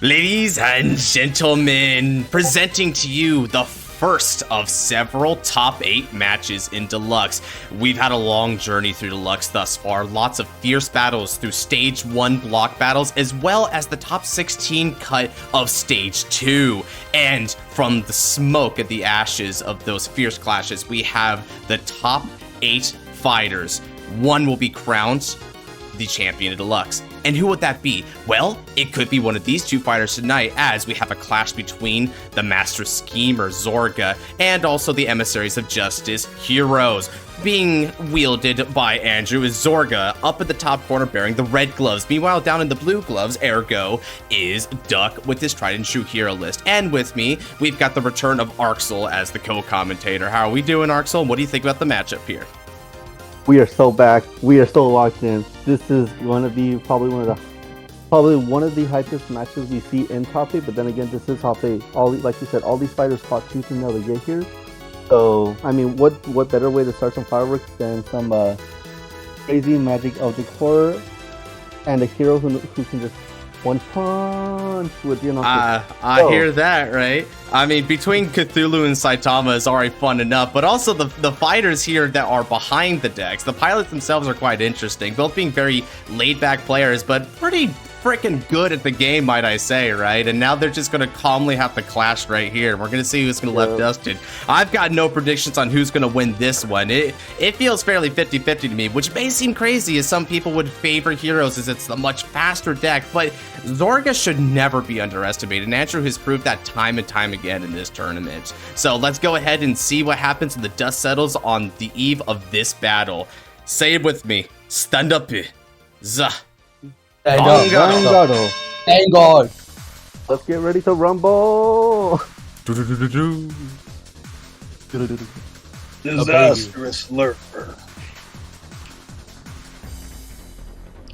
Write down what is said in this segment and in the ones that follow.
Ladies and gentlemen, presenting to you the first of several top 8 matches in Deluxe. We've had a long journey through Deluxe thus far, lots of fierce battles through Stage 1 block battles, as well as the top 16 cut of Stage 2. And from the smoke and the ashes of those fierce clashes, we have the top 8 fighters. One will be crowned the champion of Deluxe. And who would that be? Well, it could be one of these two fighters tonight, as we have a clash between the Master Schemer, Zorga, and also the Emissaries of Justice, Heroes. Being wielded by Andrew is Zorga, up at the top corner bearing the red gloves. Meanwhile, down in the blue gloves, ergo, is Duck with his tried and true hero list. And with me, we've got the return of Arxel as the co-commentator. How are we doing, Arxel? What do you think about the matchup here? We are so back. We are so locked in. This is going to be probably one of the hypest matches we see in top 8. But then again, this is top 8. Like you said, all these fighters fought tooth and nail to get here. So I mean, what better way to start some fireworks than some crazy magic of decor and a hero who can just one punch with I hear that, right? I mean, between Cthulhu and Saitama is already fun enough, but also the fighters here that are behind the decks, the pilots themselves are quite interesting, both being very laid-back players, but pretty freaking good at the game, might I say, right? And now they're just going to calmly have to clash right here. We're going to see who's going to left dusted. I've got no predictions on who's going to win this one. It feels fairly 50-50 to me, which may seem crazy, as some people would favor Heroes as it's the much faster deck, but Zorga should never be underestimated, and Andrew has proved that time and time again in this tournament. So let's go ahead and see what happens when the dust settles on the eve of this battle. Say it with me. Stand up. Za. Vanguard. Vanguard. Let's get ready to rumble. Disastrous lurker.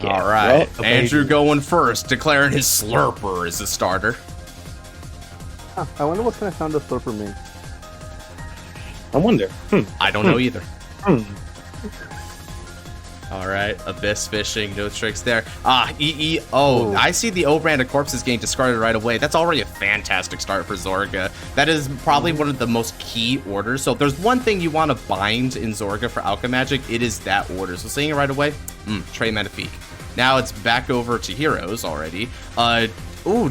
All right, Andrew going first, declaring his slurper as a starter. I wonder what kind of sound a slurper makes. I wonder. I don't know either. All right, Abyss Fishing, no tricks there. EEO. I see the O-brand of corpses getting discarded right away. That's already a fantastic start for Zorga. That is probably one of the most key orders. So if there's one thing you want to bind in Zorga for Alchemagic, it is that order. So seeing it right away, Trey Magnifique. Now it's back over to Heroes already.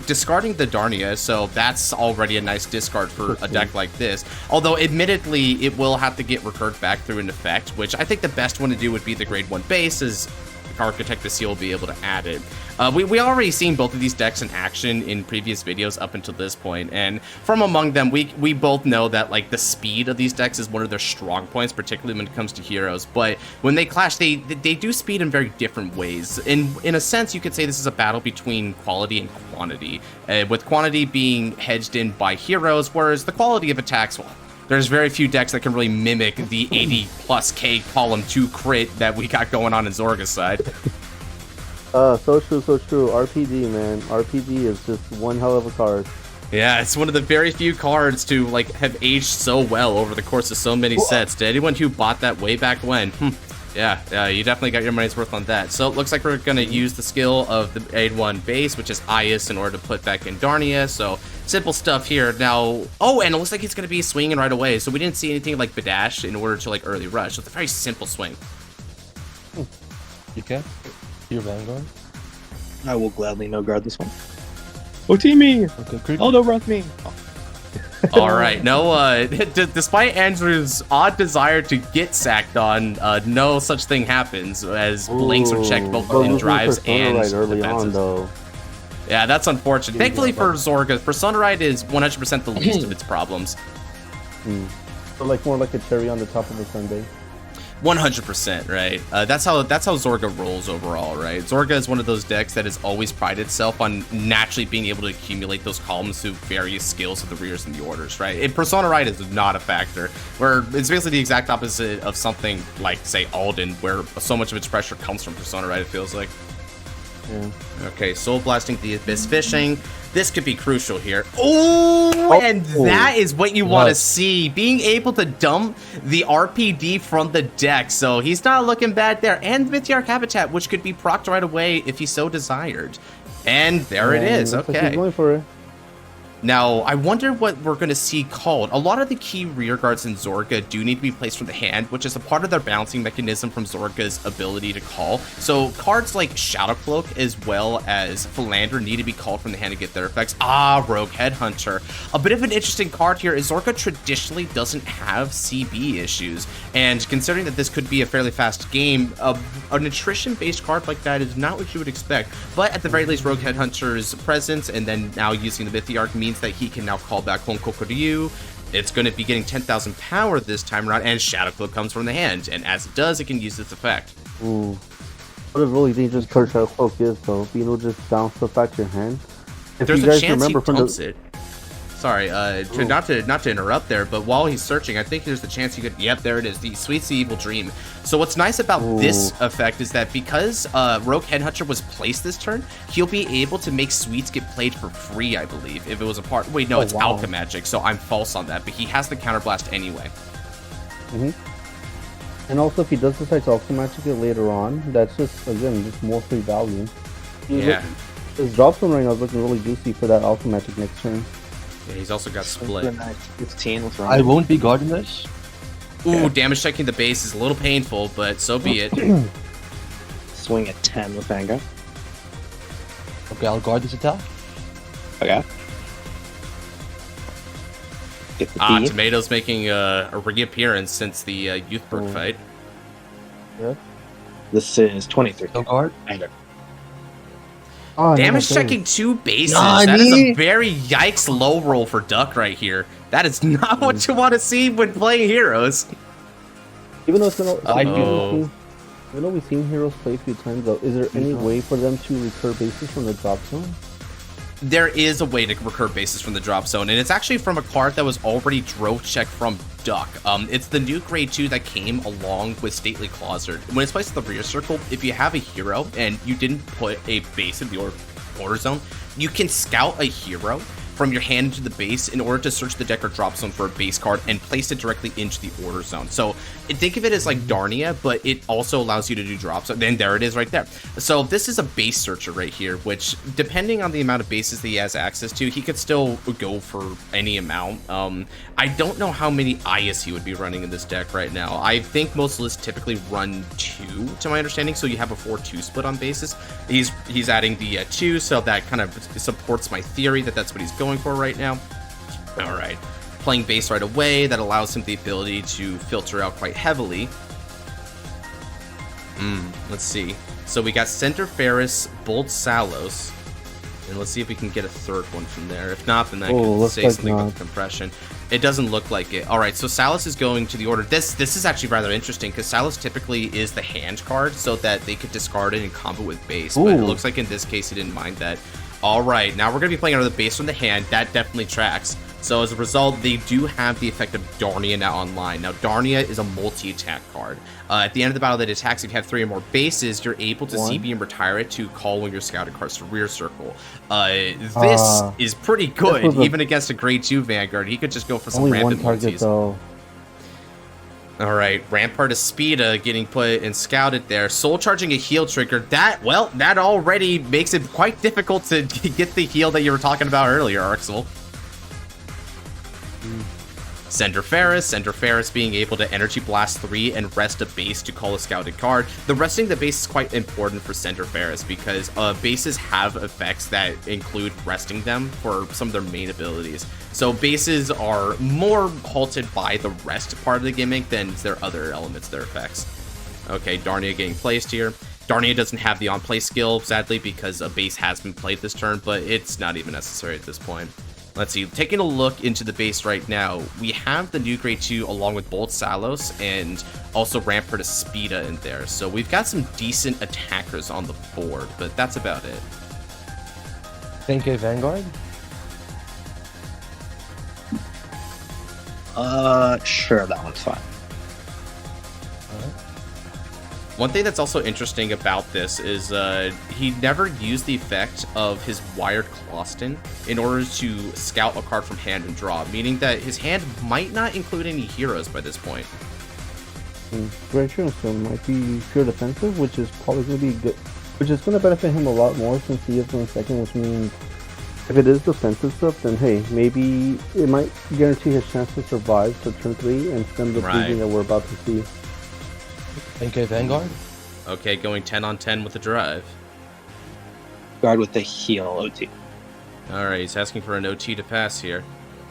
Discarding the Darnia, so that's already a nice discard for a deck like this. Although, admittedly, it will have to get recurred back through an effect, which I think the best one to do would be the Grade 1 base, as Architect the Seal will be able to add it. We already seen both of these decks in action in previous videos up until this point, and from among them, we both know that like the speed of these decks is one of their strong points, particularly when it comes to Heroes. But when they clash, they do speed in very different ways. In a sense, you could say this is a battle between quality and quantity, with quantity being hedged in by Heroes, whereas the quality of attacks, well, there's very few decks that can really mimic the 80+K column 2 crit that we got going on in Zorga's side. So true. RPG, man. RPG is just one hell of a card. Yeah, it's one of the very few cards to like have aged so well over the course of so many sets. To anyone who bought that way back when, yeah, you definitely got your money's worth on that. So it looks like we're going to use the skill of the Grade 1 base, which is A.I.A.S, in order to put back in Darnia. So simple stuff here. Now, and it looks like it's going to be swinging right away. So we didn't see anything like Bedash in order to like early rush. So it's a very simple swing. You can? Your Vanguard? I will gladly no guard this one. OT me! Okay, Eldobreath me! All right, no, despite Andrew's odd desire to get sacked on, no such thing happens, as blinks are checked both in drives and early on, though. Yeah, that's unfortunate. Thankfully for Zorga, Persona Ride is 100% the least of its problems. So like more like a cherry on the top of a sundae. 100%, right? That's how Zorga rolls overall, right? Zorga is one of those decks that has always prided itself on naturally being able to accumulate those columns through various skills of the rears and the orders, right? And Persona Ride is not a factor, where it's basically the exact opposite of something like, say, Alden, where so much of its pressure comes from Persona Ride, it feels like. Yeah. Okay, Soul Blasting the Abyss Fishing. This could be crucial here. And that is what you want to see. Being able to dump the RPD from the deck. So he's not looking bad there. And Matriarch Habitat, which could be procced right away if he so desired. And there it is. Looks like Okay. he's going for it. Now, I wonder what we're going to see called. A lot of the key rear guards in Zorga do need to be placed from the hand, which is a part of their balancing mechanism from Zorga's ability to call. So cards like Shadow Cloak as well as Philander need to be called from the hand to get their effects. Rogue Headhunter. A bit of an interesting card here is Zorga traditionally doesn't have CB issues, and considering that this could be a fairly fast game, an attrition-based card like that is not what you would expect. But at the very least, Rogue Headhunter's presence and then now using the Mythiarch means that he can now call back Honkokuryu. It's going to be getting 10,000 power this time around, and Shadow Cloak comes from the hand, and as it does, it can use its effect. Ooh. What a really dangerous card Shadow Cloak is, though. Being able to just bounce stuff back to your hand. If There's you a guys chance he remember from dumps the... it. Sorry, not to interrupt there, but while he's searching, I think there's the chance he could. Yep, there it is. The Sweet's the Evil Dream. So what's nice about this effect is that because Rogue Headhunter was placed this turn, he'll be able to make Sweets get played for free, I believe. If it was a part. Wait, no, it's Alchemagic, so I'm false on that. But he has the Counterblast anyway. And also, if he does decide to Alchemagic it later on, that's just, again, just more free value. Yeah. His drop zone right now is looking really juicy for that Alchemagic next turn. Yeah, he's also got Split. 15 with I won't be guarding this. Ooh, damage checking the base is a little painful, but so be it. Swing at 10 with Vanguard. Okay, I'll guard this attack. Okay. Get the D. Tomato's making a reappearance since the Youthberk fight. Yeah. This is 23. No guard. Vanguard. Damage checking 2 bases. That is a very yikes low roll for Duck right here. That is not what you want to see when playing heroes. Even though it's gonna, Uh-oh. even though we've seen heroes play a few times, though, is there any way for them to recur bases from the drop zone? There is a way to recur bases from the drop zone, and it's actually from a card that was already drove checked from Duck. It's the new grade 2 that came along with Stately Closet. When it's placed in the rear circle, if you have a hero and you didn't put a base in the order zone, you can scout a hero from your hand into the base in order to search the deck or drop zone for a base card and place it directly into the order zone. So think of it as like Darnia, but it also allows you to do drops. And there it is right there. So this is a base searcher right here, which depending on the amount of bases that he has access to, he could still go for any amount. I don't know how many A.I.A.S he would be running in this deck right now. I think most lists typically run 2 to my understanding, so you have a 4-2 split on bases. He's adding the 2, so that kind of supports my theory that that's what he's going for right now. All right, playing base right away, that allows him the ability to filter out quite heavily. Let's see. So we got Center Faris, Bolt Salos, and let's see if we can get a third one from there. If not, then I can say something about compression. It doesn't look like it. All right, so Salos is going to the order. This is actually rather interesting because Salos typically is the hand card so that they could discard it and combo with base. But it looks like in this case he didn't mind that. All right, now we're going to be playing out of the base from the hand. That definitely tracks. So as a result, they do have the effect of Darnia now online. Now, Darnia is a multi-attack card. At the end of the battle that attacks, if you have 3 or more bases, you're able to CB and retire it to call one of your scouted cards to rear circle. This is pretty good, even against a grade 2 Vanguard. He could just go for some rampant multis. All right, Rampart Aspida getting put and scouted there. Soul charging a heal trigger. That already makes it quite difficult to get the heal that you were talking about earlier, Arxel. Center Faris being able to Energy Blast 3 and rest a base to call a scouted card. The resting the base is quite important for Center Faris because bases have effects that include resting them for some of their main abilities. So bases are more halted by the rest part of the gimmick than their other elements, their effects. Okay, Darnia getting placed here. Darnia doesn't have the on-play skill, sadly, because a base has been played this turn, but it's not even necessary at this point. Let's see, taking a look into the base right now, we have the new grade 2 along with Bolt Salos and also Rampart Aspida in there. So we've got some decent attackers on the board, but that's about it. 10k Vanguard? Sure, that one's fine. One thing that's also interesting about this is he never used the effect of his Wired Closton in order to scout a card from hand and draw, meaning that his hand might not include any heroes by this point. Great Stone might be pure defensive, which is probably going to be good which is going to benefit him a lot more since he is going second, which means if it is defensive stuff, then hey, maybe it might guarantee his chance to survive to turn 3 and stem the bleeding that we're about to see. Okay, Vanguard. Okay, going 10 on 10 with the drive. Guard with the heal OT. Alright, he's asking for an OT to pass here.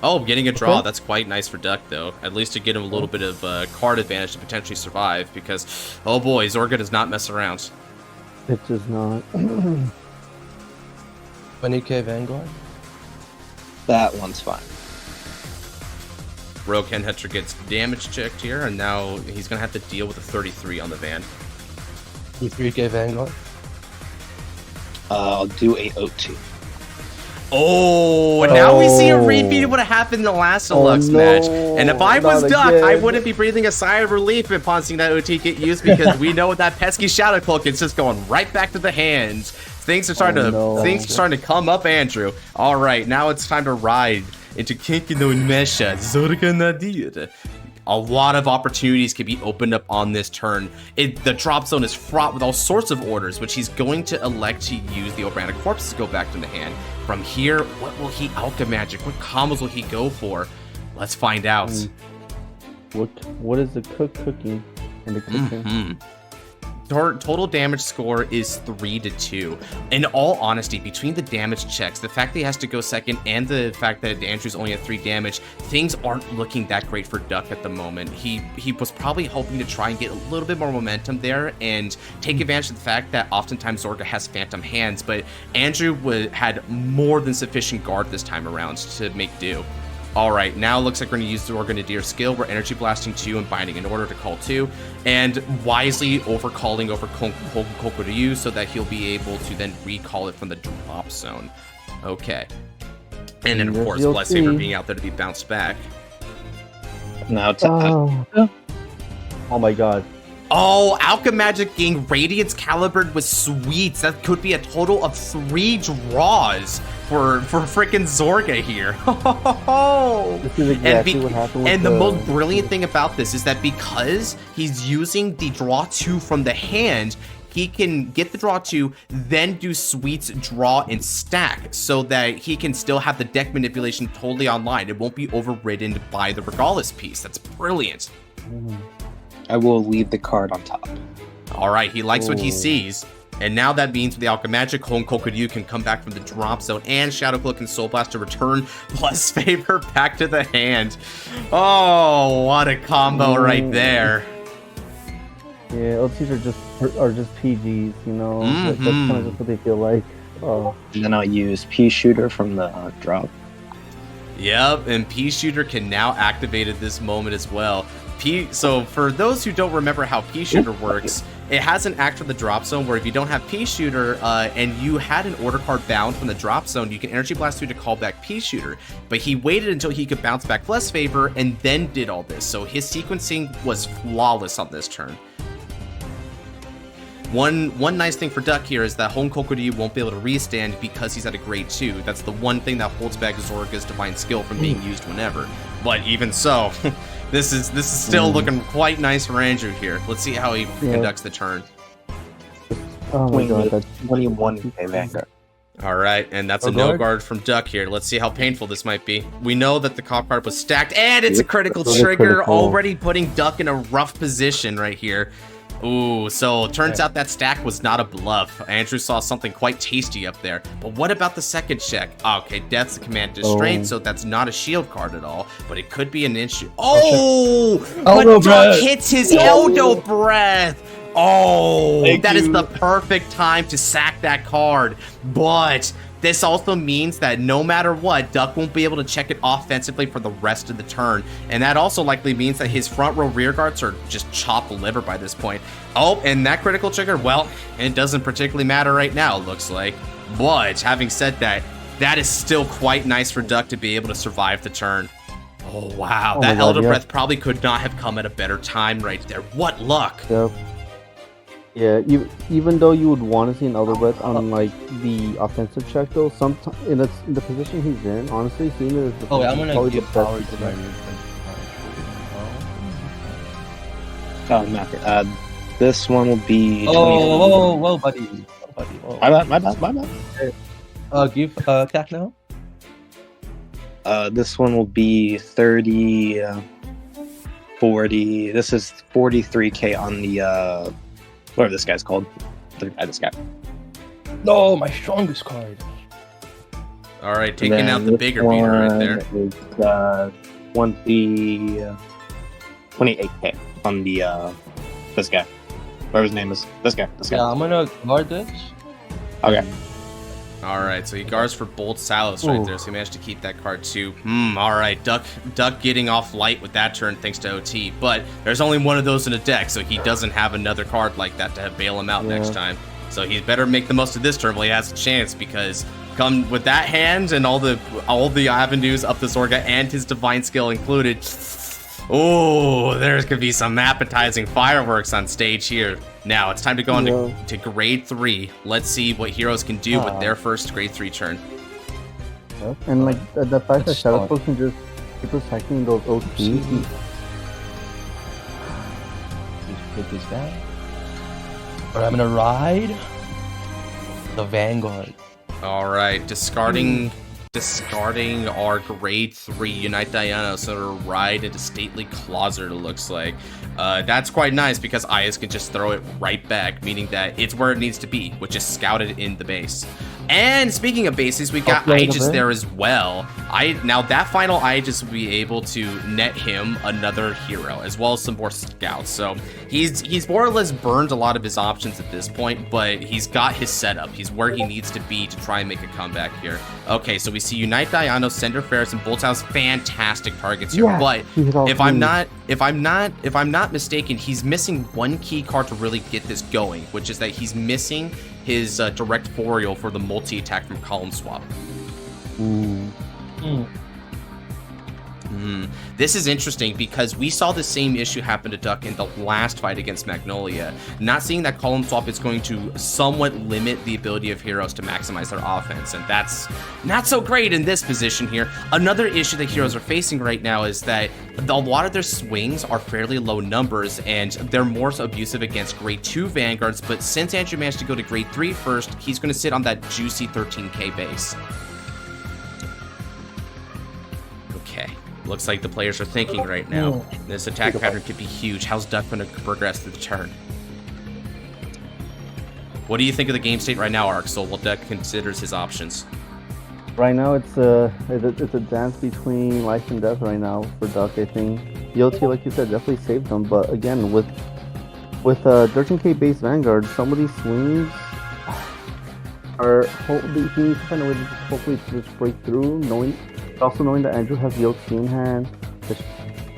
Oh, getting a draw. Okay. That's quite nice for Duck, though. At least to get him a little bit of card advantage to potentially survive, because, oh boy, Zorga does not mess around. It does not. 20k Vanguard. That one's fine. Roken Hunter gets damage checked here, and now he's going to have to deal with a 33 on the van. 3k Vanguard. I'll do a OT. Oh, now we see a repeat of what happened in the last Deluxe match. And if I was not Duck, again. I wouldn't be breathing a sigh of relief upon seeing that OT get used, because we know that pesky Shadow Cloak is just going right back to the hands. Things are starting to come up, Andrew. All right, now it's time to ride into Kinkino Mesha, Zorga Nadir. A lot of opportunities can be opened up on this turn. The drop zone is fraught with all sorts of orders, which he's going to elect to use the Obrana Corpse to go back to the hand. From here, what will he alchemagic? What combos will he go for? Let's find out. What is the cooking in the kitchen? Total damage score is 3-2. In all honesty, between the damage checks, the fact that he has to go second, and the fact that Andrew's only at 3 damage, things aren't looking that great for Duck at the moment. He was probably hoping to try and get a little bit more momentum there and take advantage of the fact that oftentimes Zorga has phantom hands, but Andrew had more than sufficient guard this time around to make do. Alright, now it looks like we're going to use the Zorga Nadir skill. We're Energy Blasting 2 and Binding in order to call 2, and wisely overcalling over Kokoryu so that he'll be able to then recall it from the drop zone. Okay. And then, of course, Bless Favor being out there to be bounced back. Now Oh my god. Oh, Alchemagic getting Radiance Calibred with Sweets. That could be a total of 3 draws for freaking Zorga here. This is exactly what happened with and the most brilliant thing about this is that because he's using the draw 2 from the hand, he can get the draw 2, then do Sweets, draw, and stack, so that he can still have the deck manipulation totally online. It won't be overridden by the Regardless piece. That's brilliant. I will leave the card on top. Alright, he likes what he sees. And now that means with the Alchemagic, Hon Kokuryu can come back from the drop zone, and Shadow Cloak and Soul Blast to return plus favor back to the hand. Oh, what a combo right there. Yeah, OTs are just PGs, you know. That's kind of just what they feel like. Oh. And then I'll use Pea Shooter from the drop. Yep, and Pea Shooter can now activate at this moment as well. So for those who don't remember how Pea Shooter works, it has an act for the drop zone where if you don't have Pea Shooter and you had an order card bound from the drop zone, you can Energy Blast 2 to call back Pea Shooter. But he waited until he could bounce back Bless Favor and then did all this. So his sequencing was flawless on this turn. One nice thing for Duck here is that Hon Kokuryu won't be able to restand because he's at a grade 2. That's the one thing that holds back Zorga's Divine Skill from being used whenever. But even so, this is still looking quite nice for Andrew here. Let's see how he conducts the turn. Oh my god, that's 21k Vanguard. Alright, and that's a no guard from Duck here. Let's see how painful this might be. We know that the cop card was stacked, and it's a critical trigger, already putting Duck in a rough position right here. Ooh, so it turns out that stack was not a bluff. Andrew saw something quite tasty up there. But what about the second check? Okay, Death's the command to strength, so that's not a shield card at all, but it could be an issue. Oh! But Duck hits his Eldobreath! Oh, that is the perfect time to sack that card. But this also means that no matter what, Duck won't be able to check it offensively for the rest of the turn. And that also likely means that his front row rear guards are just chopped liver by this point. Oh, and that critical trigger, well, it doesn't particularly matter right now, it looks like. But having said that, that is still quite nice for Duck to be able to survive the turn. Oh, wow. That Eldobreath probably could not have come at a better time right there. What luck. Yep. Yeah, even though you would want to see an Eldobreath on like the offensive check, though, sometimes in the position he's in, honestly, seeing it as I'm gonna give power to my Oh, not this one will be. Whoa, buddy. buddy. Oh. My bad. Give CAC now. This one will be 30, 40. This is 43k on the whatever this guy's called. This guy. No, my strongest card. All right, taking out the bigger beater right there. Is 28k on the this guy. Whatever his name is. This guy. Yeah, I'm gonna guard this. Okay. All right, so he guards for Bolt Salos right there, so he managed to keep that card too. All right, Duck getting off light with that turn thanks to OT, but there's only one of those in a deck, so he doesn't have another card like that to bail him out next time. So he's better make the most of this turn while he has a chance, because come with that hand and all the avenues up the Zorga and his divine skill included. Oh, there's gonna be some appetizing fireworks on stage here. Now it's time to go on to grade 3. Let's see what heroes can do with their first grade 3 turn. And like the fact that Shadowfall can just keep attacking those OTs. Please put this back. But I'm gonna ride the Vanguard. All right, discarding our grade 3 Unite Diana, so to ride into Stately Closet, it looks like. That's quite nice because A.I.A.S can just throw it right back, meaning that it's where it needs to be, which is scouted in the base. And speaking of bases, we got A.I.A.S there as well. Now that final A.I.A.S will be able to net him another hero, as well as some more scouts. So he's more or less burned a lot of his options at this point, but he's got his setup. He's where he needs to be to try and make a comeback here. Okay, so we see Unite Diana, Sender Faris, and Bolt House, fantastic targets here. But if I'm not mistaken, he's missing one key card to really get this going, which is that he's missing his direct Foriel for the multi-attack from Column Swap. This is interesting because we saw the same issue happen to Duck in the last fight against Magnolia. Not seeing that Column Swap is going to somewhat limit the ability of heroes to maximize their offense, and that's not so great in this position here. Another issue that heroes are facing right now is that a lot of their swings are fairly low numbers, and they're more abusive against grade 2 Vanguards, but since Andrew managed to go to grade 3 first, he's going to sit on that juicy 13k base. Okay. Looks like the players are thinking right now. This attack pattern could be huge. How's Duck going to progress through the turn? What do you think of the game state right now, Arxel, while Duck considers his options? Right now, it's a dance between life and death right now for Duck, I think. The OT, like you said, definitely saved them, but again, with 13k base Vanguard, some of these swings are he needs to find a way to hopefully just break through, also knowing that Andrew has the OT in hand,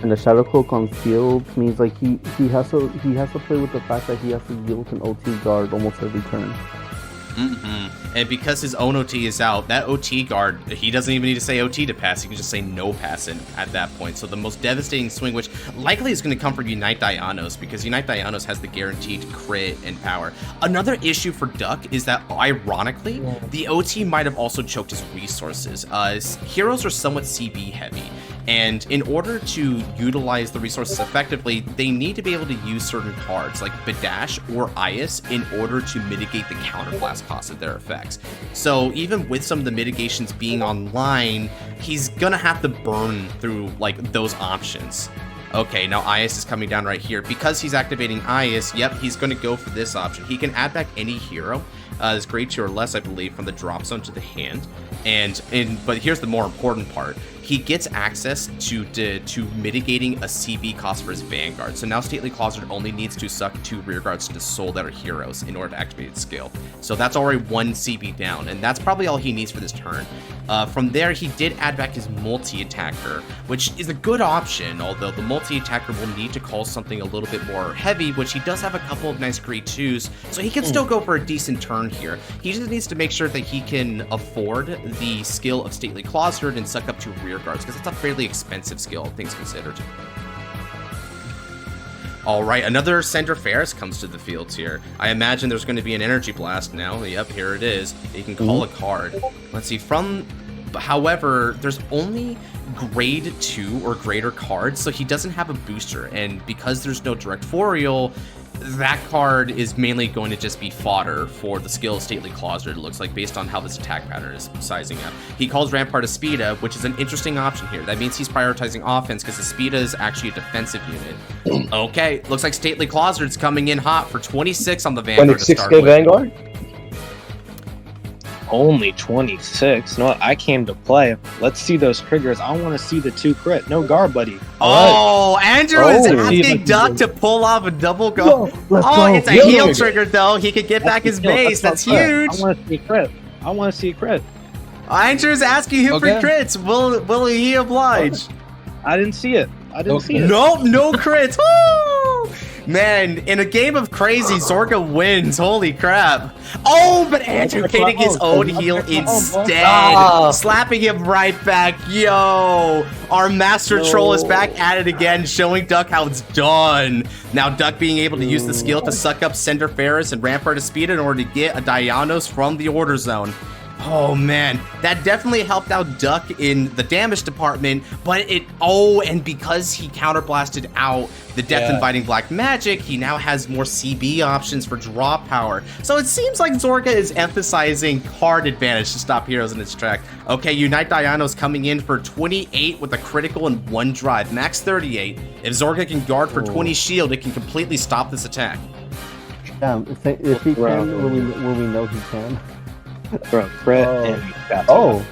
and the Shadow Cloak on field means like he has to play with the fact that he has to deal with an OT guard almost every turn. And because his own OT is out, that OT guard, he doesn't even need to say OT to pass. He can just say no pass in at that point. So the most devastating swing, which likely is going to come from Unite Dianos, because Unite Dianos has the guaranteed crit and power. Another issue for Duck is that, ironically, the OT might have also choked his resources. Heroes are somewhat CB heavy, and in order to utilize the resources effectively, they need to be able to use certain cards like Bedash or A.I.A.S in order to mitigate the counterblast cost of their effects. So even with some of the mitigations being online, he's gonna have to burn through like those options. Okay, now A.I.A.S is coming down right here. Because he's activating A.I.A.S, yep, he's going to go for this option. He can add back any hero, is grade 2 or less, I believe, from the drop zone to the hand. But here's the more important part. He gets access to mitigating a CB cost for his Vanguard. So now Stately Closet only needs to suck 2 rear guards to soul that are heroes in order to activate its skill. So that's already 1 CB down, and that's probably all he needs for this turn. From there, he did add back his multi-attacker, which is a good option, although the multi-attacker will need to call something a little bit more heavy, which he does have a couple of nice grade 2s, so he can still go for a decent turn here. He just needs to make sure that he can afford the skill of Stately Closet and suck up 2 rear guards, because it's a fairly expensive skill, things considered. Alright, another Sender Faris comes to the field here. I imagine there's going to be an Energy Blast now. Yep, here it is. You can call a card. Let's see, however, there's only grade 2 or greater cards, so he doesn't have a booster, and because there's no direct Foriel, that card is mainly going to just be fodder for the skill Stately Closet, it looks like, based on how this attack pattern is sizing up. He calls Rampart Aspida, which is an interesting option here. That means he's prioritizing offense because Aspida is actually a defensive unit. Okay, looks like Stately Closet's coming in hot for 26 on the Vanguard to start 26k with. Vanguard? Only 26. No, I came to play. Let's see those triggers. I want to see the 2 crit. No guard, buddy. Oh, Andrew is Oh. asking Duck to pull off a double guard. Let's Oh, go. it's a Yeah. heal trigger though. He could get back his base. That's huge. I want to see a crit. I want to see a crit. Andrew's asking him for Okay. crits. Will he oblige? I didn't see it. I didn't see it. Nope, no crits. Woo! Man, in a game of crazy, Zorga wins. Holy crap. Oh, but Andrew getting his own heal instead. Ah. Slapping him right back. Yo, our master troll is back at it again, showing Duck how it's done. Now Duck being able to use the skill to suck up Sender Faris and Rampart Aspida in order to get a Dianos from the order zone. Oh man, that definitely helped out Duck in the damage department, but and because he counterblasted out the Death Inviting Black Magic, he now has more CB options for draw power. So it seems like Zorga is emphasizing card advantage to stop heroes in its track. Okay, Unite Dianos coming in for 28 with a critical and 1 drive, max 38. If Zorga can guard for 20 shield, it can completely stop this attack. If he can, will we know he can? Bro, crit and that's Oh,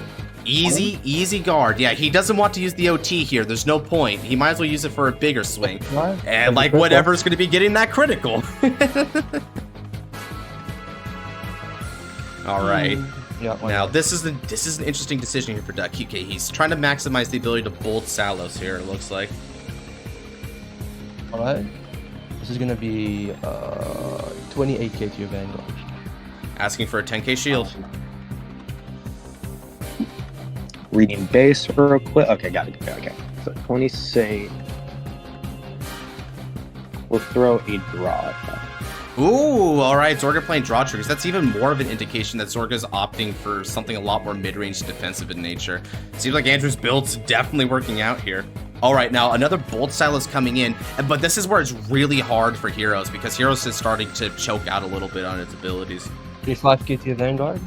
Easy guard. Yeah, he doesn't want to use the OT here. There's no point. He might as well use it for a bigger swing. And like whatever's going to be getting that critical. All right. Yeah, Now this is an interesting decision here for Duck. Okay, he's trying to maximize the ability to bolt Salos here. It looks like. All right. This is gonna be 28k to your Vanguard. Asking for a 10k shield. reading base real quick. Okay, got it. Okay. So 26. We'll throw a draw at that. Ooh, all right. Zorga playing draw triggers. That's even more of an indication that Zorga's opting for something a lot more mid-range defensive in nature. Seems like Andrew's build's definitely working out here. All right, now another Bolt Style is coming in, but this is where it's really hard for Heroes because Heroes is starting to choke out a little bit on its abilities. 35k to your Vanguard.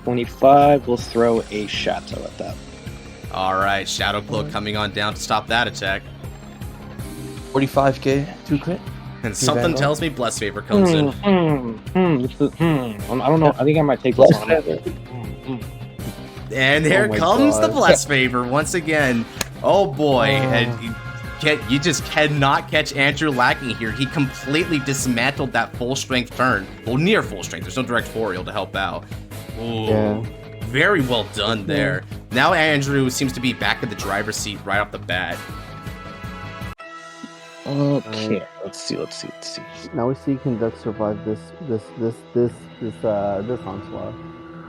25. We'll throw a Chateau at that. All right, Shadow Cloak coming on down to stop that attack. 45k, 2 crit. And something tells me Bless Favor comes in. I don't know. I think I might take this on. And here my comes the God. Bless Favor once again. Oh boy, and you just cannot catch Andrew lacking here. He completely dismantled that full strength turn. Well, near full strength. There's no direct Foriel to help out. Ooh, Yeah. very well done there. Now Andrew seems to be back in the driver's seat right off the bat. Okay, let's see. Now we see can Duck survive this onslaught.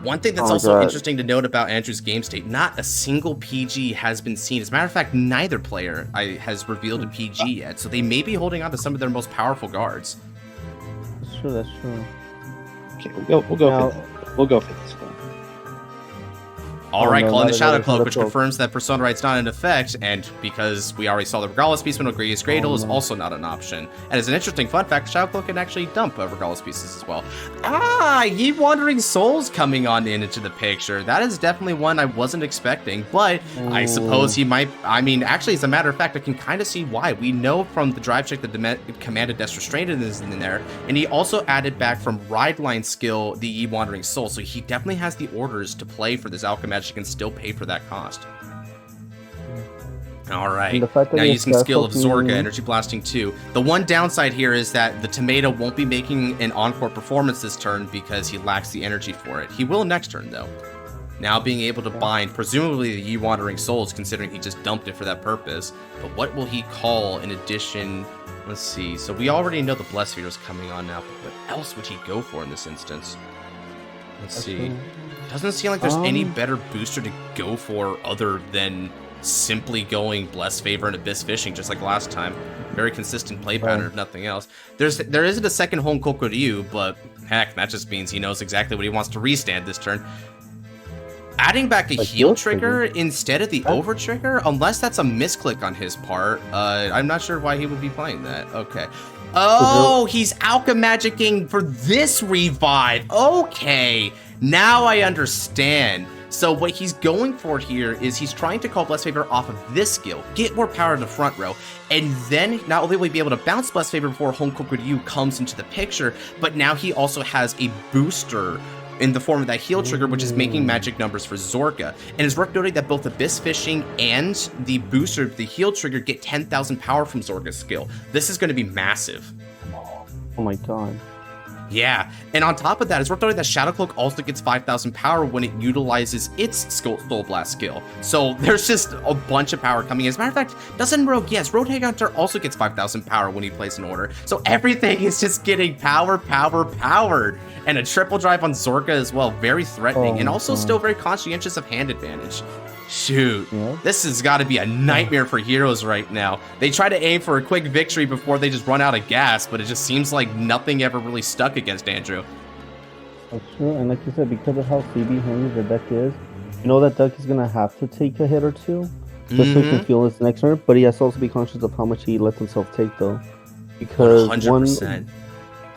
One thing that's Oh, also God. interesting to note about Andrew's game state, not a single PG has been seen. As a matter of fact, neither player has revealed a PG yet, so they may be holding on to some of their most powerful guards. That's true. That's true. Okay, we'll go Now- for this. We'll go for this one. All Oh, right, no, calling not the Shadow another Cloak, Shadow which Cloak. confirms that Persona Right's not in effect, and because we already saw the Regallus piece when Ogrius Cradle is no. also not an option. And as an interesting fun fact, Shadow Cloak can actually dump Regallus pieces as well. Ah, Ye Wandering Souls coming on into the picture. That is definitely one I wasn't expecting, but I suppose he might. I mean, actually, as a matter of fact, I can kind of see why. We know from the drive check that Commanded Death Restrained is in there, and he also added back from Ride Line skill the Ye Wandering Soul, so he definitely has the orders to play for this Alchemagic and still pay for that cost. All right, And the fact that now he using has skill of Scaffolding- Zorga, Energy Blasting 2. The one downside here is that the Tomato won't be making an encore performance this turn because he lacks the energy for it. He will next turn though. Now being able to bind, presumably the Ye Wandering Souls, considering he just dumped it for that purpose. But what will he call in addition? Let's see. So we already know the Bless Feeder is coming on now, but what else would he go for in this instance? Let's see. Doesn't seem like there's any better booster to go for other than simply going Bless Favor and Abyss Fishing, just like last time. Very consistent play pattern, if nothing else. There isn't a second Hon Kokuryu, but heck, that just means he knows exactly what he wants to restand this turn. Adding back a Like heal heal trigger instead of the over trigger, unless that's a misclick on his part, I'm not sure why he would be playing that. Okay. Oh, he's alchemagicking for this revive. Okay, now I understand. So what he's going for here is he's trying to call Blessed Favor off of this skill, get more power in the front row, and then not only will he be able to bounce Blessed Favor before Honkoku Ryu comes into the picture, but now he also has a booster in the form of that heal trigger, which is making magic numbers for Zorga. And it's worth noting that both Abyss Fishing and the booster, the heal trigger, get 10,000 power from Zorga's skill. This is going to be massive. Oh my god. Yeah, and on top of that, it's worth noting that Shadow Cloak also gets 5,000 power when it utilizes its Soul Blast skill. So there's just a bunch of power coming in. As a matter of fact, doesn't Rogue? Yes, Road Hunter also gets 5,000 power when he plays an order. So everything is just getting power. And a triple drive on Zorga as well, very threatening, and also still very conscientious of hand advantage. Shoot, this has got to be a nightmare for heroes right now. They try to aim for a quick victory before they just run out of gas, but it just seems like nothing ever really stuck against Andrew. That's true, and like you said, because of how CB hungry the deck is, you know that deck is going to have to take a hit or two, just so he can feel his next turn, but he has to also be conscious of how much he lets himself take, though. Because 100%.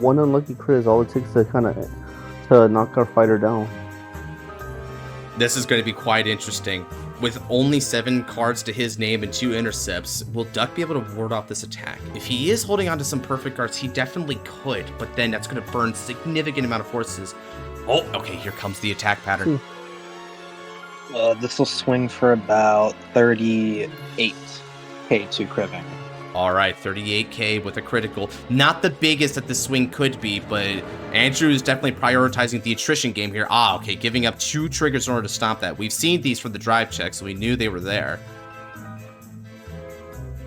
One unlucky crit is all it takes to to knock our fighter down. This is going to be quite interesting. With only 7 cards to his name and 2 intercepts, will Duck be able to ward off this attack? If he is holding on to some perfect cards, he definitely could, but then that's going to burn significant amount of forces. Oh, okay, here comes the attack pattern. This will swing for about 38k to Kriving. All right, 38k with a critical. Not the biggest that the swing could be, but Andrew is definitely prioritizing the attrition game here. Ah, okay, giving up 2 triggers in order to stop that. We've seen these for the drive check, so we knew they were there.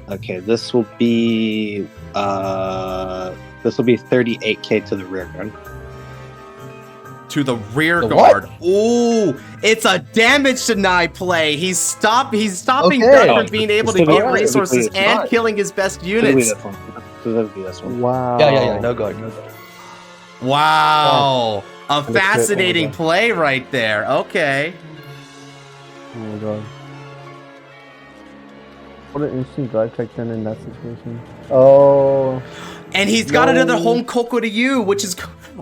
Okay, this will be 38k to the rear guard. To the rear guard. Ooh, it's a damage deny play. He's stopping Duck from being able to get resources and killing his best units. This one. Wow. Yeah. No guard. Wow. A fascinating play right there. Okay. Oh my god. What an interesting drive check then in that situation. Oh. And he's got another Honkoku to you, which is...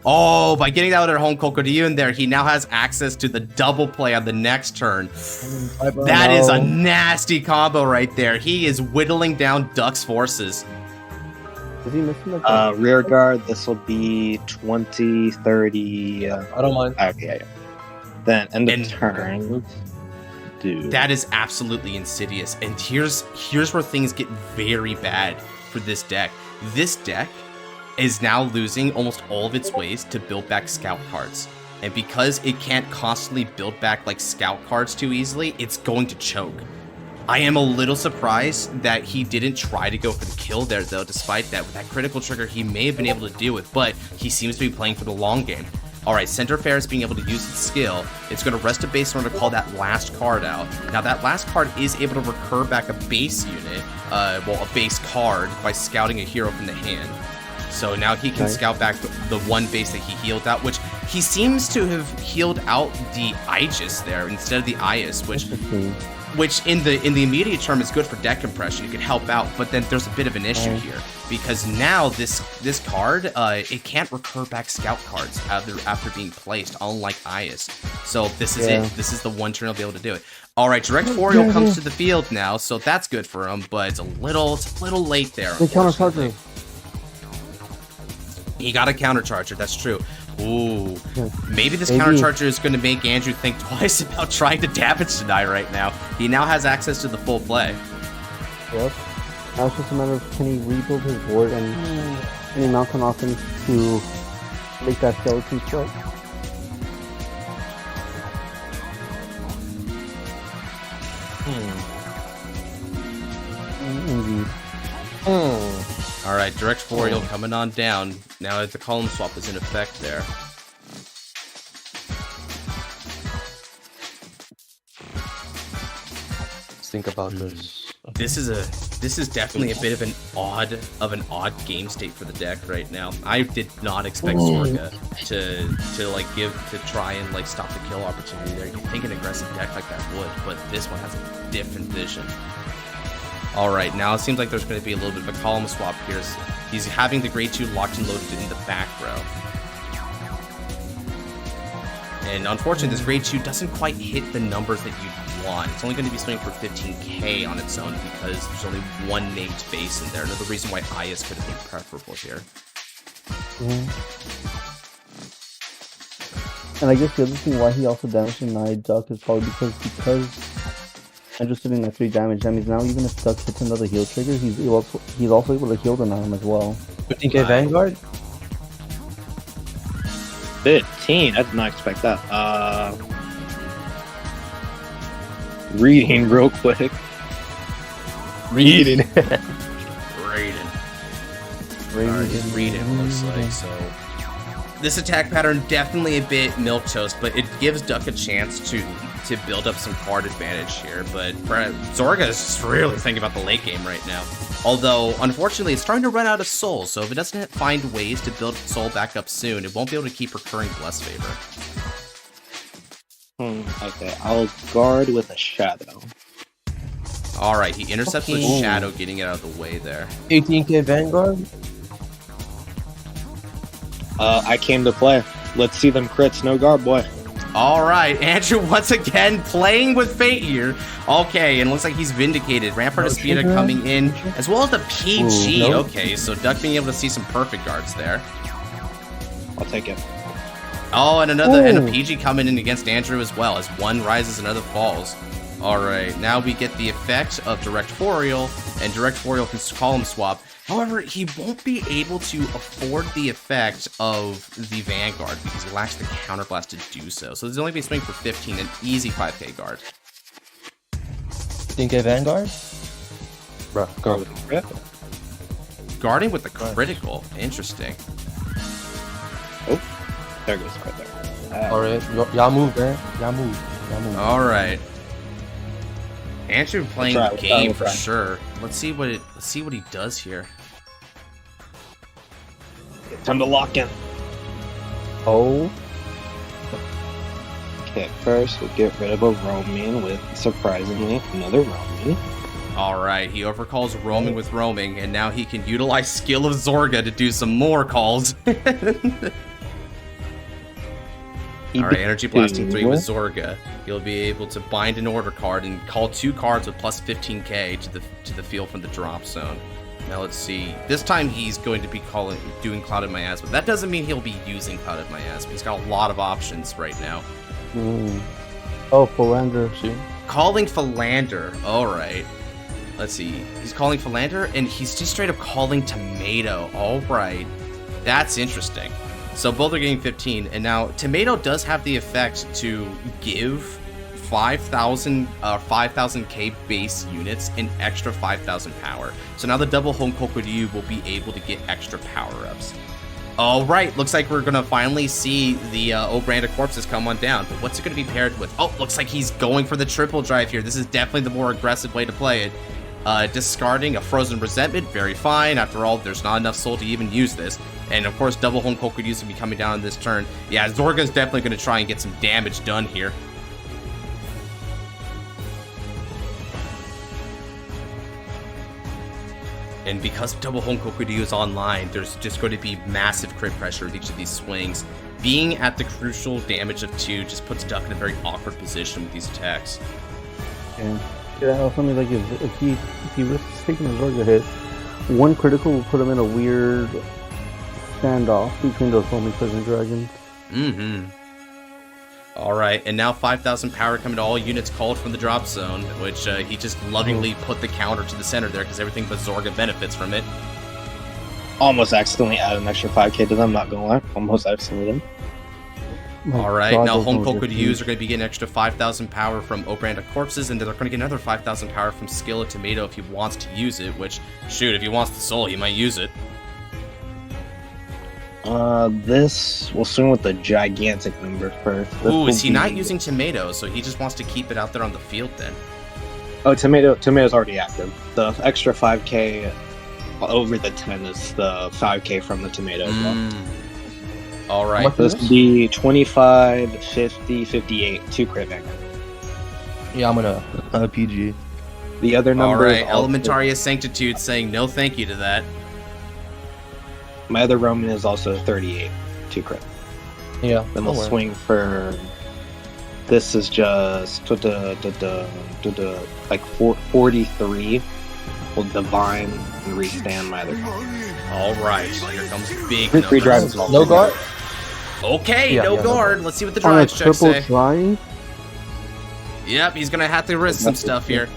Oh, by getting that other Honkoku to you in there, he now has access to the double play on the next turn. That is a nasty combo right there. He is whittling down Duck's forces. Is he missing the rear guard, this will be 20, 30... I don't mind. Okay, yeah. Then end of turn. Dude. That is absolutely insidious. And here's where things get very bad for this deck. This deck is now losing almost all of its ways to build back scout cards. And because it can't constantly build back like scout cards too easily, it's going to choke. I am a little surprised that he didn't try to go for the kill there though, despite that. With that critical trigger, he may have been able to deal with, but he seems to be playing for the long game. Alright, Center Faris being able to use its skill, it's going to rest a base in order to call that last card out. Now that last card is able to recur back a base unit, a base card, by scouting a hero from the hand. So now he can scout back the one base that he healed out, which he seems to have healed out the A.I.A.S there instead of the A.I.A.S, which in the immediate term is good for deck compression. It could help out, but then there's a bit of an issue here because now this card it can't recur back scout cards after being placed, unlike A.I.A.S. So this is it. This is the one turn he'll be able to do it. All right, direct Foriel comes to the field now, so that's good for him, but it's a little late there. The counter charger. He got a countercharger, that's true. Ooh, maybe this countercharger is going to make Andrew think twice about trying to damage deny right now. He now has access to the full play. Yep. Now it's just a matter of can he rebuild his board and can he mount an offense to make that skeleton show. All right, direct Foriel coming on down. Now that the column swap is in effect there. Let's think about this. This is definitely a bit of an odd game state for the deck right now. I did not expect Zorga to try and like stop the kill opportunity there. You'd think an aggressive deck like that would, but this one has a different vision. All right, now it seems like there's going to be a little bit of a column swap here. He's having the grade 2 locked and loaded in the back row. And unfortunately, this grade 2 doesn't quite hit the numbers that you'd want. It's only going to be swinging for 15k on its own because there's only one named base in there. Another reason why A.I.A.S could have been preferable here. And I guess the other thing why he also damaged the Nine Duck is probably because Andrew's sitting at 3 damage. That means now even if Duck hits another heal trigger, he's also able to heal the Nine as well. 15k Vanguard? 15? I did not expect that. Reading real quick. Reading. Reading looks like, so... This attack pattern definitely a bit milquetoast, but it gives Duck a chance to build up some card advantage here. But Zorga is just really thinking about the late game right now. Although, unfortunately, it's starting to run out of soul, so if it doesn't find ways to build soul back up soon, it won't be able to keep recurring Bless Favor. Okay, I'll guard with a shadow. Alright, he intercepts the shadow, getting it out of the way there. 18k Vanguard? I came to play. Let's see them crits. No guard, boy. Alright, Andrew once again playing with fate here. Okay, and looks like he's vindicated. Rampart Aspida coming in, as well as the PG. Ooh, nope. Okay, so Duck being able to see some perfect guards there. I'll take it. Oh, and a PG coming in against Andrew as well, as one rises, another falls. Alright, now we get the effect of Direct Foriel, and Direct Foriel can column swap. However, he won't be able to afford the effect of the Vanguard because he lacks the counterblast to do so. So there's only be swing for 15, an easy 5k guard. 15k Vanguard? Bruh, Guard with the crit. Guarding with the critical. Interesting. Oh, there goes right there. Alright, y'all move, man. Y'all move. Alright. Andrew playing the game for try. sure. Let's see what he does here. Time to lock in. Oh. Okay, first we'll get rid of a roaming with, surprisingly, another roaming. Alright, he overcalls roaming with roaming, and now he can utilize skill of Zorga to do some more calls. Alright, Energy Blasting 3 with Zorga. He'll be able to bind an order card and call 2 cards with plus 15k to the field from the drop zone. Now let's see. This time he's going to be doing Clouded Miasma. That doesn't mean he'll be using Clouded Miasma. He's got a lot of options right now. Oh, Philander. Calling Philander. Alright. Let's see. He's calling Philander, and he's just straight up calling Tomato. Alright. That's interesting. So both are getting 15, and now Tomato does have the effect to give 5,000k base units an extra 5,000 power. So now the double Honkoku Ryu will be able to get extra power-ups. Alright, looks like we're gonna finally see the A.A.S corpses come on down, but what's it gonna be paired with? Oh, looks like he's going for the triple drive here. This is definitely the more aggressive way to play it. Discarding a Frozen Resentment, very fine. After all, there's not enough soul to even use this. And of course, double Honkoku Ryu will be coming down on this turn. Yeah, Zorga's definitely going to try and get some damage done here. And because double Honkoku Ryu is online, there's just going to be massive crit pressure with each of these swings. Being at the crucial damage of 2 just puts Duck in a very awkward position with these attacks. Yeah, also means like if he risks taking a Zorga hit, one critical will put him in a weird standoff between those homing Prison Dragons. Alright, and now 5,000 power coming to all units called from the drop zone, which he just lovingly put the counter to the center there because everything but Zorga benefits from it. Almost accidentally added an extra 5k to them, not gonna lie. Almost accidentally. Alright, now Honkoku Ryus are going to be getting extra 5,000 power from A.A.S corpses, and they're going to get another 5,000 power from Skill of Tomato if he wants to use it, which, shoot, if he wants the soul, he might use it. This will swing with the gigantic number first. Ooh, is he not using Tomato, so he just wants to keep it out there on the field then? Oh, Tomato's already active. The extra 5k over the 10 is the 5k from the Tomato as well. Alright. This would be 25, 50, 58, 2 crit Vanguard. Yeah, I'm gonna PG. The other number Alright, is also- Elementaria Sanctitude saying no thank you to that. My other Roman is also 38 to crit. Yeah. Then don't we'll worry. swing for. This is just like 43. We'll divine and restand my other. Alright, here comes big Three numbers. drivers. No guard. Okay, Yeah, no yeah, no guard. Let's see what the On a drives check triple say. drive. Yep, he's gonna have to risk some stuff here.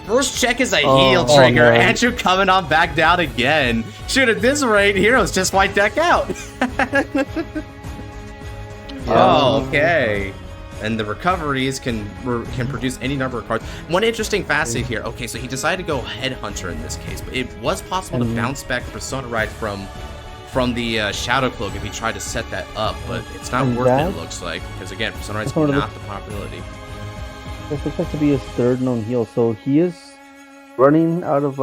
First check is a Oh, heal oh, trigger. man. Andrew coming on back down again. Shoot, at this rate, heroes just might deck out. Oh, okay. And the recoveries can produce any number of cards. One interesting facet here. Okay, so he decided to go Headhunter in this case, but it was possible to bounce back Persona Ride from the Shadow Cloak if he tried to set that up, but it's not And worth that- it, looks like, because again, Persona Ride's That's one of the- not the popularity. This looks like to be his third known heal, so he is running out of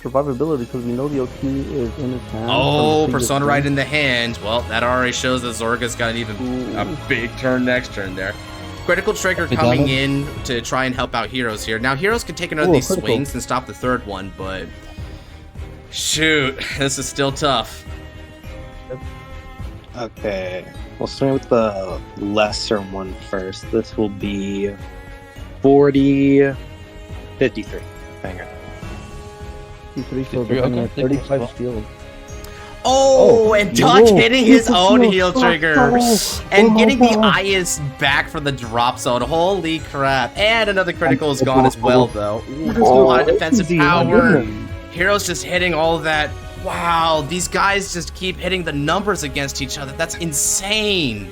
survivability because we know the OQ is in his hand. Oh, from the Persona previous Ride game. in the hand. Well, that already shows that Zorga's got an even a big turn next turn there. Critical trigger Big coming damage. in to try and help out heroes here. Now, heroes can take another of Ooh, these critical. swings and stop the third one, but shoot, this is still tough. Okay, we'll swing with the lesser one first. This will be 40, 53. Banger. 53, so 53, they're okay. 35 shield. Oh, Oh, and Duck whoa. hitting his own Whoa. heal trigger Oh, and oh, getting the oh. A.I.A.S back from the drop zone. Holy crap. And another critical is gone as well, though. Ooh, there's a lot of defensive easy, my power. goodness. Heroes just hitting all that. Wow, these guys just keep hitting the numbers against each other. That's insane.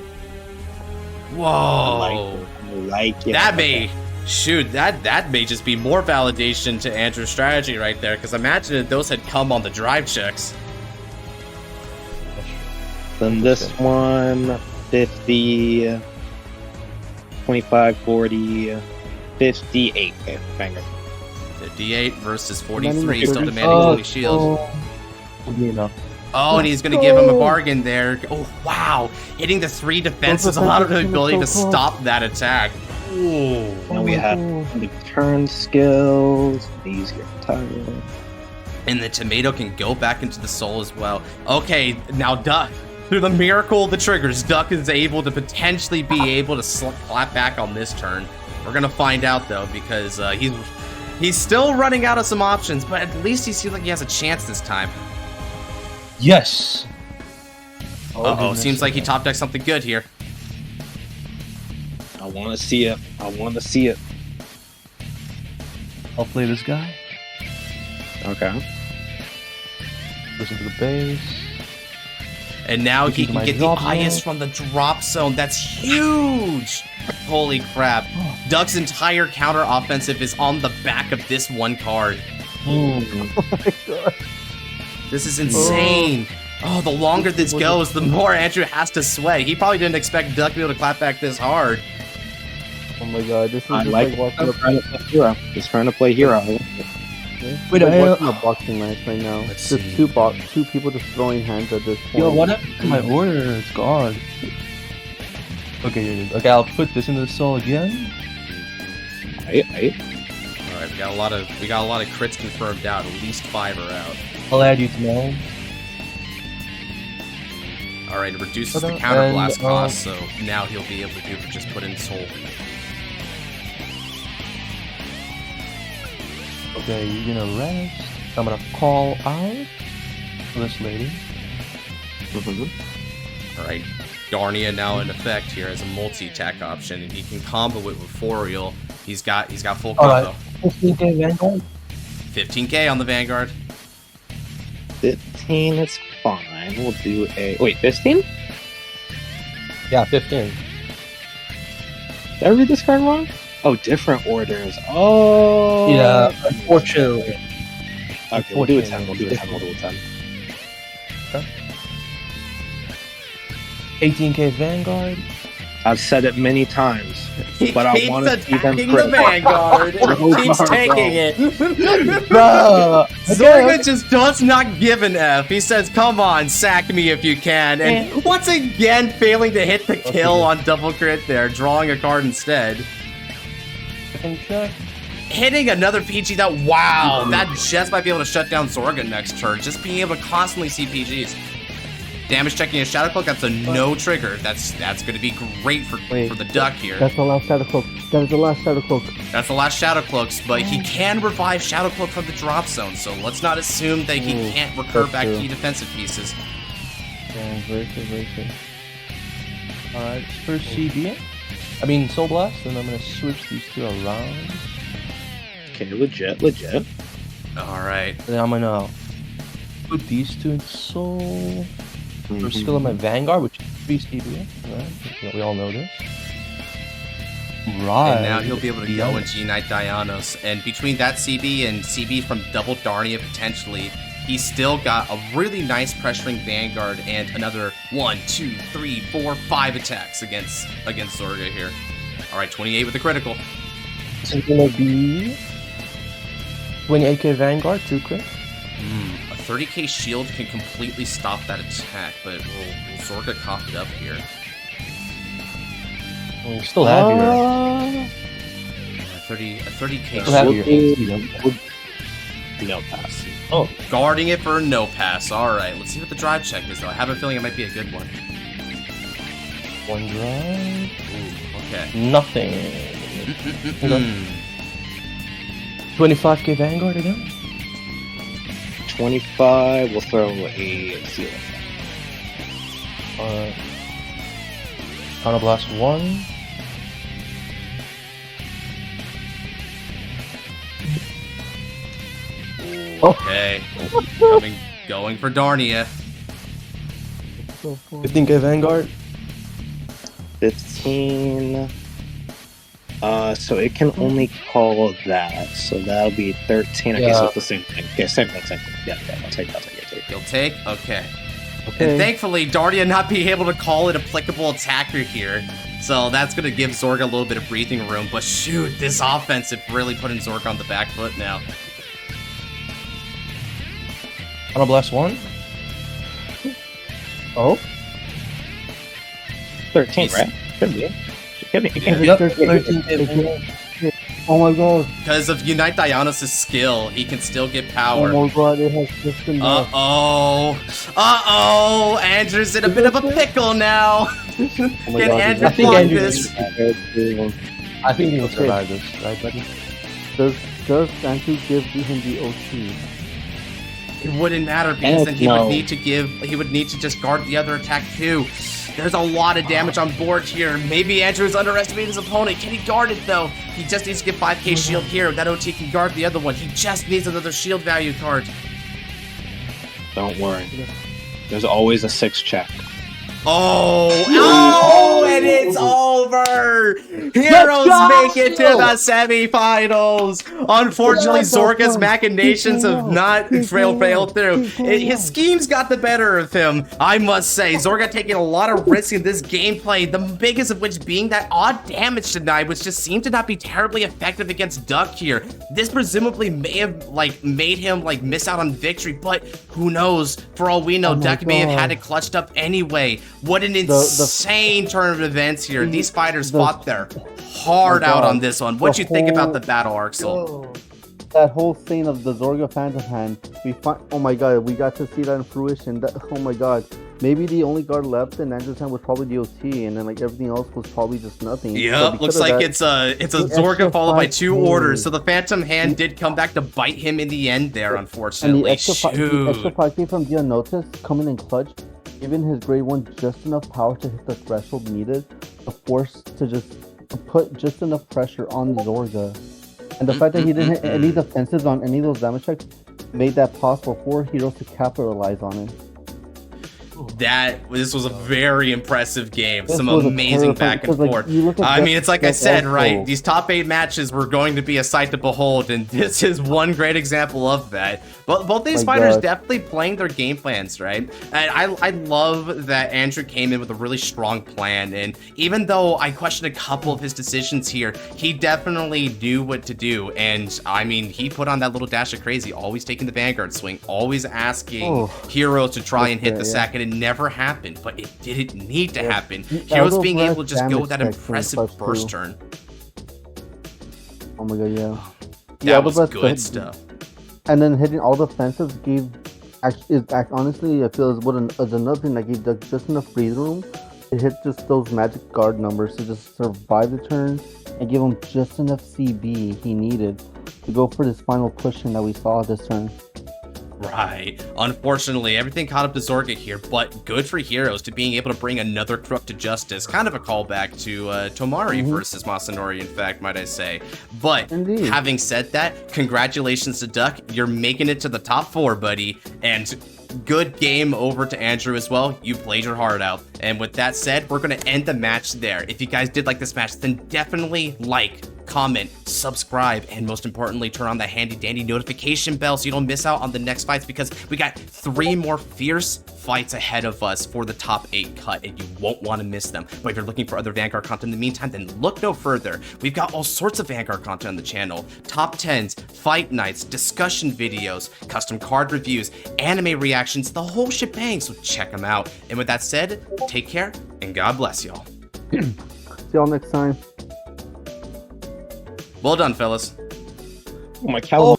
Whoa. I like it. That may, shoot, that may just be more validation to Andrew's strategy right there, because imagine if those had come on the drive checks. Then this one, 50, 25, 40, 58. Okay, banger. 58 versus Not 43, even still 30. demanding 20 shield. Enough. Oh, and he's going to give him a bargain there. Oh, wow. Hitting the 3 defenses allowed him the ability to stop that attack. Ooh. Now we my have God. the turn skills. These get tired. And the tomato can go back into the soul as well. Okay, now Duck, through the miracle of the triggers, Duck is able to potentially be able to clap back on this turn. We're going to find out, though, because he's still running out of some options, but at least he seems like he has a chance this time. Yes. Uh-oh, goodness. seems like he top decked something good here. I want to see it. I want to see it. I'll play this guy. Okay. Listen to the bass. And now he Listen to can my get the drop A.I.A.S zone. from the drop zone. That's huge! Holy crap. Duck's entire counter offensive is on the back of this one card. Oh my God. This is insane. Oh, the longer this goes, the more Andrew has to sweat. He probably didn't expect Duck to be able to clap back this hard. Oh my God, this is I just like watching trying to play hero. Just trying to play hero. Wait, Wait, like I- watching a boxing match right now. Let's Just see. two people just throwing hands at this point. Yo, what happened to my order? It's gone. Okay, okay, I'll put this in the soul again. Right. All right, we got a lot of crits confirmed out. At least 5 are out. I'll add you to mine. All right, it reduces Okay, the counter blast and, cost, so now he'll be able to do just put in soul. Okay, you're gonna rest. I'm gonna call out this lady. All right, Darnia now in effect here as a multi-attack option, and he can combo it with Foriel. He's got full combo. Alright. 15k Vanguard. 15k on the Vanguard. 15 is fine. We'll do a. Wait, 15? Did Yeah, 15. I read this card wrong? Oh, different orders. Oh. Yeah, unfortunately. Okay, we'll do a 10. We'll do a 10. We'll do a 10. 18k Vanguard. I've said it many times, He but I keeps want to see them attacking the crit. Vanguard. and he keeps Bro. taking it. Bruh! Zorga just does not give an F. He says, "Come on, sack me if you can." And once again, failing to hit the kill on double crit there, drawing a card instead. Second check. hitting another PG that, wow, that just might be able to shut down Zorga next turn. Just being able to constantly see PGs. Damage checking a Shadow Cloak, that's a no trigger. That's going to be great for the Duck here. That's the last Shadow Cloak. That is the last Shadow Cloak. That's the last Shadow Cloaks, but he can revive Shadow Cloak from the drop zone, so let's not assume that he can't recur back key defensive pieces. Yeah, very good, very good. Alright, first CB. I mean, Soul Blast, and I'm going to switch these two around. Okay, legit. Alright. Then I'm going to put these two in Soul. First skill of my Vanguard, which is 3 CB. Right? We all know this. Right. And now he'll be able to go into Unite Dianos. And between that CB and CB from double Darnia potentially, he's still got a really nice pressuring Vanguard and another 1, 2, 3, 4, 5 attacks against Zorga here. Alright, 28 with a critical. So it's gonna be 28k Vanguard, 2 crit. A 30k shield can completely stop that attack, but will Zorga cough it up here? We still have here. A 30k Still have shield. here. No pass. Oh, Guarding it for a no pass. Alright, let's see what the drive check is though. I have a feeling it might be a good one. one drive. Ooh, okay. Nothing. 25k Vanguard again. 25. We'll throw a seal. Counter Blast 1. Okay. Going for Darnia. 15k Vanguard. 15. So it can only call that. So that'll be 13. Okay, so it's the same thing. Okay, same thing. Yeah, I'll take that. You'll take? Okay. And thankfully, Darnia not being able to call an applicable attacker here. So that's going to give Zorga a little bit of breathing room. But shoot, this offensive really putting Zorga on the back foot now. Counter Blast 1. Oh? 13, right? Could be. Yep, 13k Vanguard. Oh my god. Because of Unite Dianos' skill, he can still get power. Oh my god, it has just been Uh-oh! Andrew's in a bit of a pickle now! Can Andrew I think block Andrew this? I think he will survive this, right, buddy? Does Andrew give him the OT? It wouldn't matter because then he would need to just guard the other attack too. There's a lot of damage on board here. Maybe Andrew's underestimating his opponent. Can he guard it though? He just needs to get 5k shield here. That OT can guard the other one. He just needs another shield value card. Don't worry. There's always a 6 check. And it's over! Heroes make it to the semifinals! Unfortunately, Zorga's machinations have not failed through. His schemes got the better of him, I must say. Zorga taking a lot of risks in this gameplay, the biggest of which being that odd damage denied, which just seemed to not be terribly effective against Duck here. This presumably may have made him miss out on victory, but who knows? For all we know, Duck may have had it clutched up anyway. What an insane turn of events here. These fighters fought their heart out on this one. What you think about the battle, Arxel? That whole scene of the Zorga Phantom Hand, oh my god, we got to see that in fruition. Oh my god. Maybe the only guard left in Andrew's hand was probably the OT, and then everything else was probably just nothing. Yep, looks like it's a Zorga followed by 2 orders, so the Phantom Hand did come back to bite him in the end there, unfortunately. And the extra 5k from the unnoticed coming in clutch, giving his grade 1 just enough power to hit the threshold needed, to force to put just enough pressure on Zorga. And the fact that he didn't hit any defenses on any of those damage checks made that possible for heroes to capitalize on it. This was a very impressive game. Some amazing back and forth. I mean, it's like I said, right? These top 8 matches were going to be a sight to behold, and this is one great example of that. But both these fighters definitely playing their game plans, right? And I love that Andrew came in with a really strong plan, and even though I questioned a couple of his decisions here, he definitely knew what to do. And I mean, he put on that little dash of crazy, always taking the Vanguard swing, always asking heroes to try and hit the sack, and it never happened, but it didn't need to happen. Heroes being able to just go with that impressive burst turn. Oh my god, yeah. That was Eldobreath good stuff. And then hitting all the fences gave, honestly, I feel is another thing that gave Doug just enough breathing room to hit just those magic guard numbers to just survive the turn and give him just enough CB he needed to go for this final push-in that we saw this turn. Right. Unfortunately, everything caught up to Zorga here, but good for Heroes to being able to bring another crook to justice. Kind of a callback to Tomari versus Masanori, in fact, might I say. But Indeed. Having said that, congratulations to Duck. You're making it to the top 4, buddy. And good game over to Andrew as well. You played your heart out. And with that said, we're going to end the match there. If you guys did like this match, then definitely like, comment, subscribe, and most importantly, turn on the handy dandy notification bell so you don't miss out on the next fights, because we got 3 more fierce fights ahead of us for the top 8 cut, and you won't want to miss them. But if you're looking for other Vanguard content in the meantime, then look no further. We've got all sorts of Vanguard content on the channel: top 10s, fight nights, discussion videos, custom card reviews, anime reactions, the whole shebang, so check them out. And with that said, take care, and God bless y'all. See y'all next time. Well done, fellas. Oh my cow.